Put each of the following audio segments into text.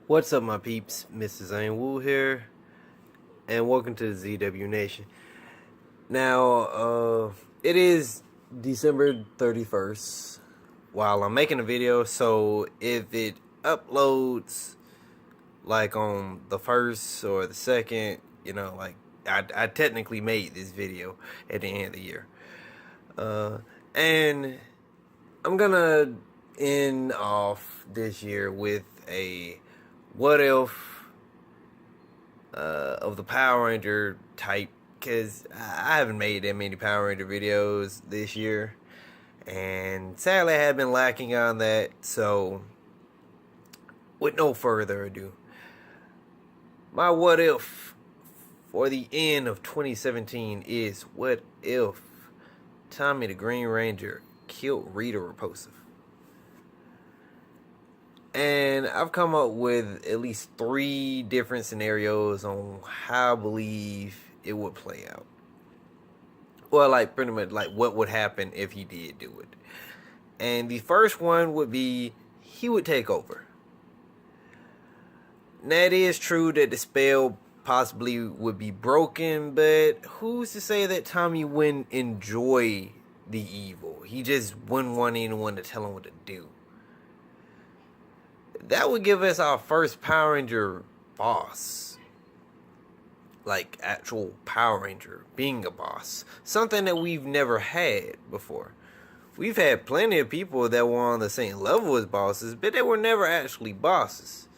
What's up, my peeps? Mrs. Zane Wu here, and welcome to the ZW Nation. Now, it is December 31st while I'm making a video, so if it uploads like on the 1st or the 2nd, I technically made this video at the end of the year. And I'm gonna end off this year with a what if of the Power Ranger type, because I haven't made that many Power Ranger videos this year, and sadly I have been lacking on that. So with no further ado, my what if for the end of 2017 is, what if Tommy the Green Ranger killed Rita repulsa? And I've come up with at least 3 different scenarios on how I believe it would play out. Well, pretty much what would happen if he did do it. And the first one would be he would take over. Now, it is true that the spell possibly would be broken, but who's to say that Tommy wouldn't enjoy the evil? He just wouldn't want anyone to tell him what to do. That would give us our first Power Ranger boss. Like, actual Power Ranger being a boss. Something that we've never had before. We've had plenty of people that were on the same level as bosses, but they were never actually bosses.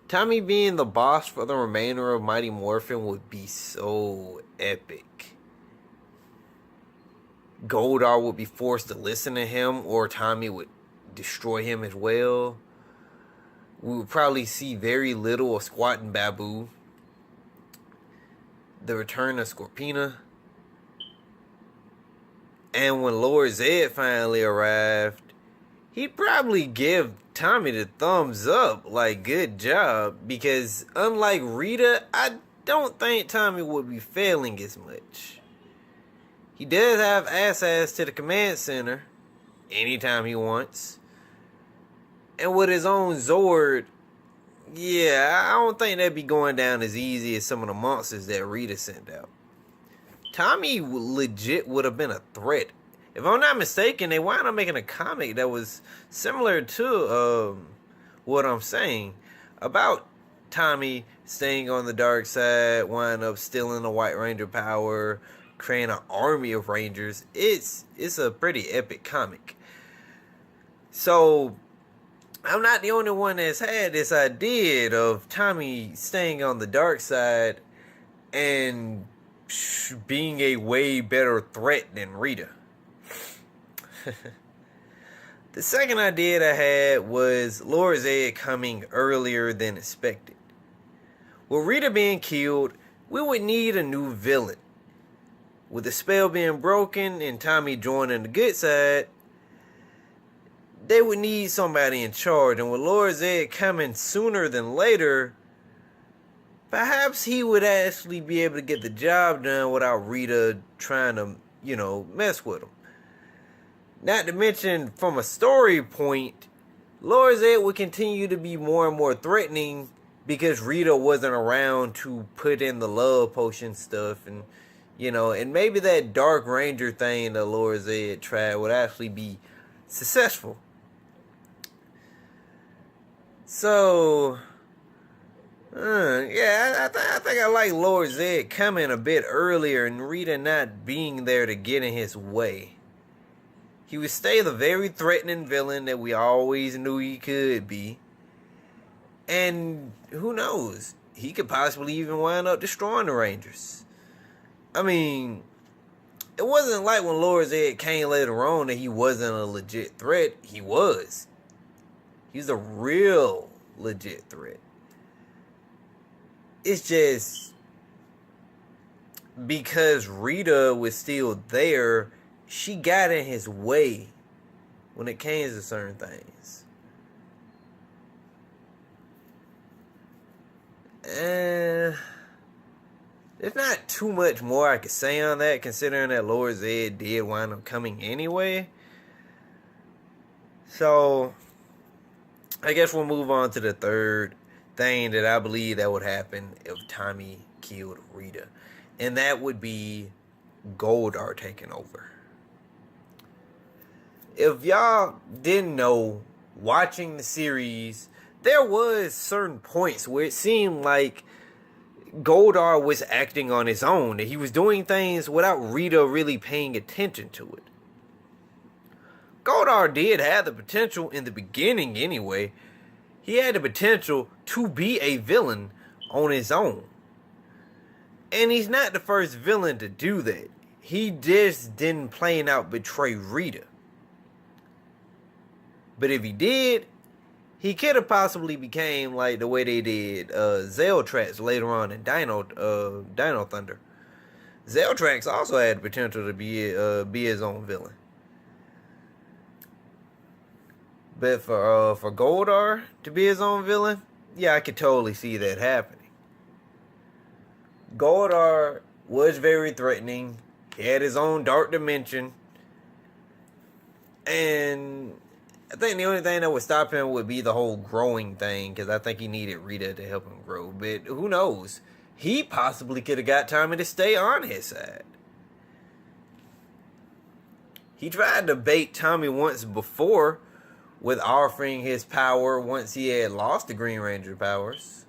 Tommy being the boss for the remainder of Mighty Morphin would be so epic. Goldar would be forced to listen to him, or Tommy would destroy him as well. We would probably see very little of Squatting Babu. The return of Scorpina. And when Lord Zed finally arrived, he'd probably give Tommy the thumbs up, like, good job. Because unlike Rita, I don't think Tommy would be failing as much. He does have access to the command center anytime he wants. And with his own Zord, yeah, I don't think that'd be going down as easy as some of the monsters that Rita sent out. Tommy legit would have been a threat. If I'm not mistaken, they wound up making a comic that was similar to what I'm saying about Tommy staying on the dark side, wind up stealing the White Ranger power, creating an army of Rangers. It's a pretty epic comic. So I'm not the only one that's had this idea of Tommy staying on the dark side and being a way better threat than Rita. The second idea that I had was Lord Zed coming earlier than expected. With Rita being killed, we would need a new villain. With the spell being broken and Tommy joining the good side, they would need somebody in charge, and with Lord Zed coming sooner than later, perhaps he would actually be able to get the job done without Rita trying to, mess with him. Not to mention, from a story point, Lord Zed would continue to be more and more threatening because Rita wasn't around to put in the love potion stuff, and and maybe that Dark Ranger thing that Lord Zed tried would actually be successful. So, I think I like Lord Zed coming a bit earlier and Rita not being there to get in his way. He would stay the very threatening villain that we always knew he could be. And who knows, he could possibly even wind up destroying the Rangers. I mean, it wasn't like when Lord Zed came later on that he wasn't a legit threat. He was. He's a real legit threat. It's just because Rita was still there, she got in his way when it came to certain things. And there's not too much more I could say on that, considering that Lord Zed did wind up coming anyway. So I guess we'll move on to the third thing that I believe that would happen if Tommy killed Rita. And that would be Goldar taking over. If y'all didn't know, watching the series, there was certain points where it seemed like Goldar was acting on his own. He was doing things without Rita really paying attention to it. Goldar did have the potential in the beginning anyway. He had the potential to be a villain on his own. And he's not the first villain to do that. He just didn't plain out betray Rita. But if he did, he could have possibly became like the way they did Zeltrax later on in Dino Thunder. Zeltrax also had the potential to be his own villain. But for Goldar to be his own villain, yeah, I could totally see that happening. Goldar was very threatening. He had his own dark dimension. And I think the only thing that would stop him would be the whole growing thing, because I think he needed Rita to help him grow. But who knows? He possibly could have got Tommy to stay on his side. He tried to bait Tommy once before with offering his power once he had lost the Green Ranger powers.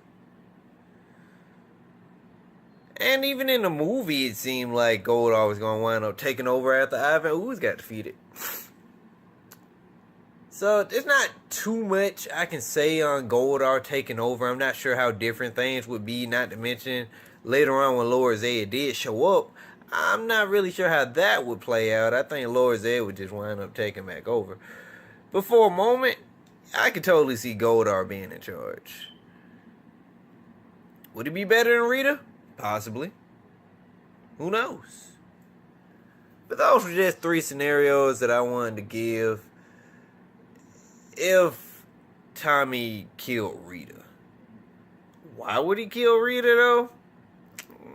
And even in the movie, it seemed like Goldar was going to wind up taking over after Ivan Ooze got defeated. So, there's not too much I can say on Goldar taking over. I'm not sure how different things would be, not to mention later on when Lord Zed did show up. I'm not really sure how that would play out. I think Lord Zed would just wind up taking back over. But for a moment, I could totally see Goldar being in charge. Would it be better than Rita? Possibly. Who knows? But those were just 3 scenarios that I wanted to give. If Tommy killed Rita. Why would he kill Rita though?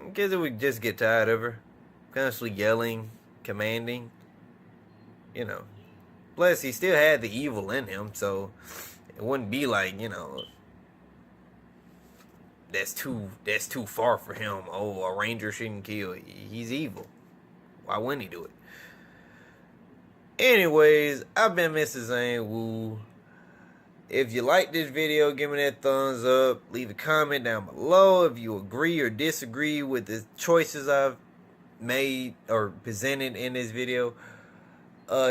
Because it would just get tired of her. Constantly yelling, commanding. You know. Plus he still had the evil in him, so it wouldn't be like, that's too far for him. Oh, a ranger shouldn't kill. He's evil. Why wouldn't he do it? Anyways, I've been Mr. Zane Woo. If you like this video, give me that thumbs up. Leave a comment down below if you agree or disagree with the choices I've made or presented in this video.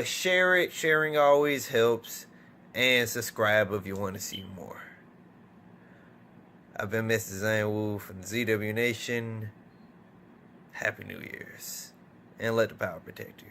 Share it. Sharing always helps. And subscribe if you want to see more. I've been Mr. Zane Woo from the ZW Nation. Happy New Year's. And let the power protect you.